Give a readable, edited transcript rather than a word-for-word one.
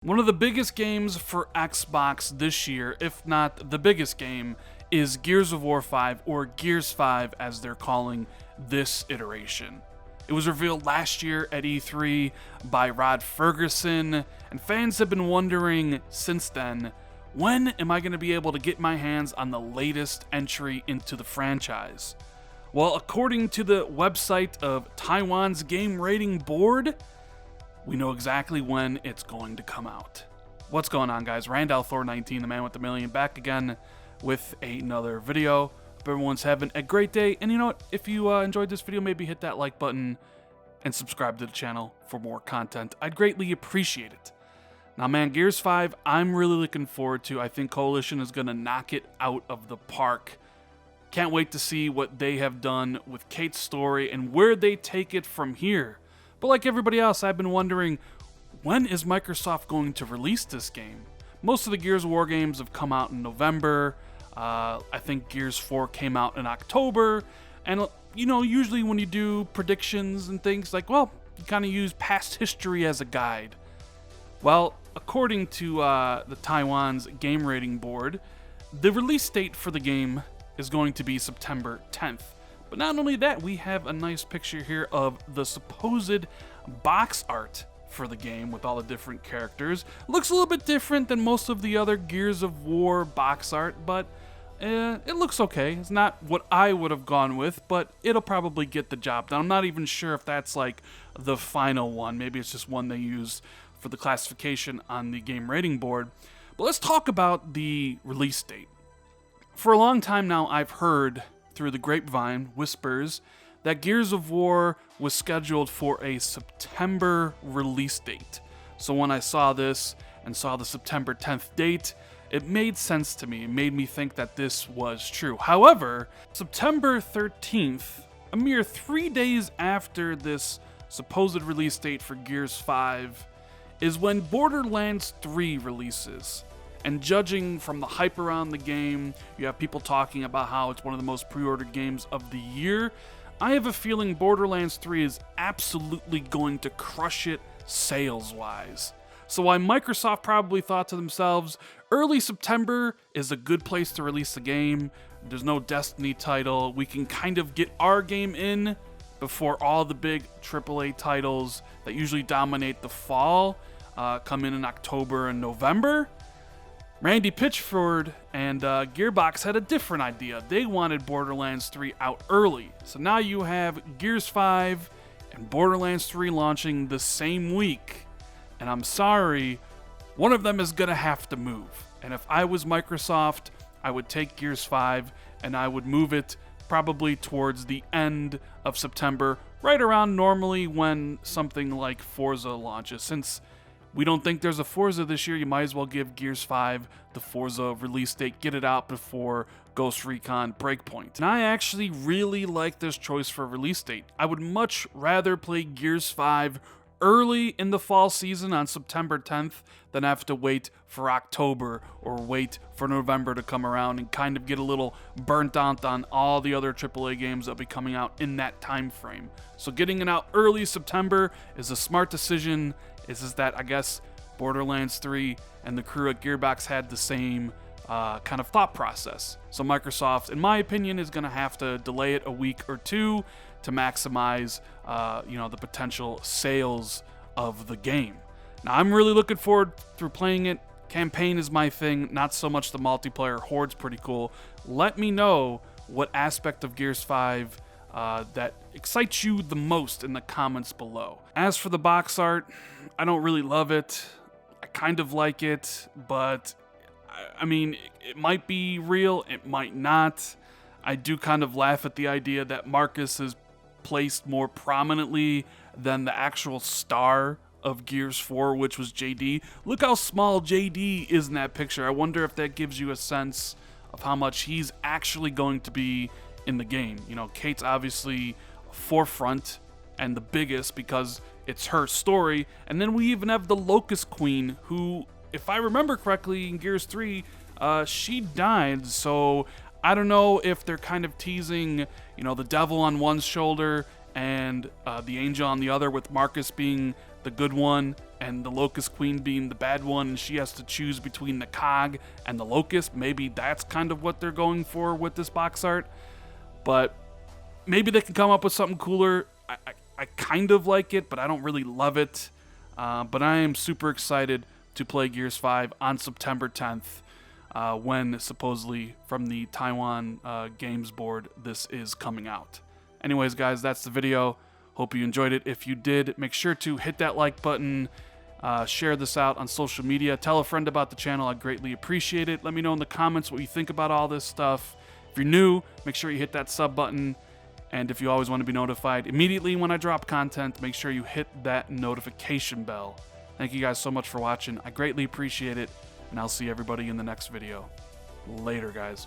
One of the biggest games for Xbox this year, if not the biggest game, is Gears of War 5, or Gears 5 as they're calling this iteration. It was revealed last year at E3 by Rod Ferguson, and fans have been wondering since then, when am I going to be able to get my hands on the latest entry into the franchise? Well, according to the website of Taiwan's game rating board, we know exactly when it's going to come out. What's going on, guys? Randall Thor 19, the man with the million, back again with another video. Hope everyone's having a great day. And you know what? If you enjoyed this video, maybe hit that like button and subscribe to the channel for more content. I'd greatly appreciate it. Now, man, Gears 5, I'm really looking forward to. I think Coalition is going to knock it out of the park. Can't wait to see what they have done with Kate's story and where they take it from here. But like everybody else, I've been wondering, when is Microsoft going to release this game? Most of the Gears of War games have come out in November. I think Gears 4 came out in October. And, you know, usually when you do predictions and things, like, well, you kind of use past history as a guide. Well, according to the Taiwan's game rating board, the release date for the game is going to be September 10th. But not only that, we have a nice picture here of the supposed box art for the game with all the different characters. Looks a little bit different than most of the other Gears of War box art, but it looks okay. It's not what I would have gone with, but it'll probably get the job done. I'm not even sure if that's like the final one. Maybe it's just one they use for the classification on the game rating board. But let's talk about the release date. For a long time now, I've heard through the grapevine whispers that Gears of War was scheduled for a September release date. So when I saw this and saw the September 10th date, it made sense to me. It made me think that this was true. However, September 13th, a mere 3 days after this supposed release date for Gears 5, is when Borderlands 3 releases. And judging from the hype around the game, you have people talking about how it's one of the most pre-ordered games of the year. I have a feeling Borderlands 3 is absolutely going to crush it sales-wise. So while Microsoft probably thought to themselves, early September is a good place to release the game. There's no Destiny title. We can kind of get our game in before all the big AAA titles that usually dominate the fall come in October and November. Randy Pitchford and Gearbox had a different idea. They wanted Borderlands 3 out early. So now you have Gears 5 and Borderlands 3 launching the same week. And I'm sorry, one of them is going to have to move. And if I was Microsoft, I would take Gears 5 and I would move it probably towards the end of September, right around normally when something like Forza launches. Since we don't think there's a Forza this year, you might as well give Gears 5 the Forza release date, get it out before Ghost Recon Breakpoint. And I actually really like this choice for release date. I would much rather play Gears 5 early in the fall season on September 10th than have to wait for October or wait for November to come around and kind of get a little burnt out on all the other AAA games that'll be coming out in that time frame. So getting it out early September is a smart decision. Is that I guess Borderlands 3 and the crew at Gearbox had the same kind of thought process. So Microsoft, in my opinion, is going to have to delay it a week or two to maximize the potential sales of the game. Now, I'm really looking forward through playing it. Campaign is my thing, not so much the multiplayer. Horde's pretty cool. Let me know what aspect of Gears 5 that excites you the most in the comments below. As for the box art, I don't really love it. I kind of like it, but I mean, it might be real, it might not. I do kind of laugh at the idea that Marcus is placed more prominently than the actual star of Gears 4, which was JD. Look how small JD is in that picture. I wonder if that gives you a sense of how much he's actually going to be in the game. You know, Kate's obviously forefront and the biggest because it's her story. And then we even have the Locust Queen, who, if I remember correctly, in Gears 3, she died. So I don't know if they're kind of teasing, you know, the devil on one shoulder and the angel on the other, with Marcus being the good one and the Locust Queen being the bad one, and she has to choose between the Cog and the Locust. Maybe that's kind of what they're going for with this box art, but maybe they can come up with something cooler. I kind of like it, but I don't really love it. But I am super excited to play Gears 5 on September 10th, when supposedly from the Taiwan Games Board this is coming out. Anyways, guys, that's the video. Hope you enjoyed it. If you did, make sure to hit that like button, share this out on social media, tell a friend about the channel. I greatly appreciate it. Let me know in the comments what you think about all this stuff. If you're new, make sure you hit that sub button. And if you always want to be notified immediately when I drop content, make sure you hit that notification bell. Thank you guys so much for watching. I greatly appreciate it, and I'll see everybody in the next video. Later, guys.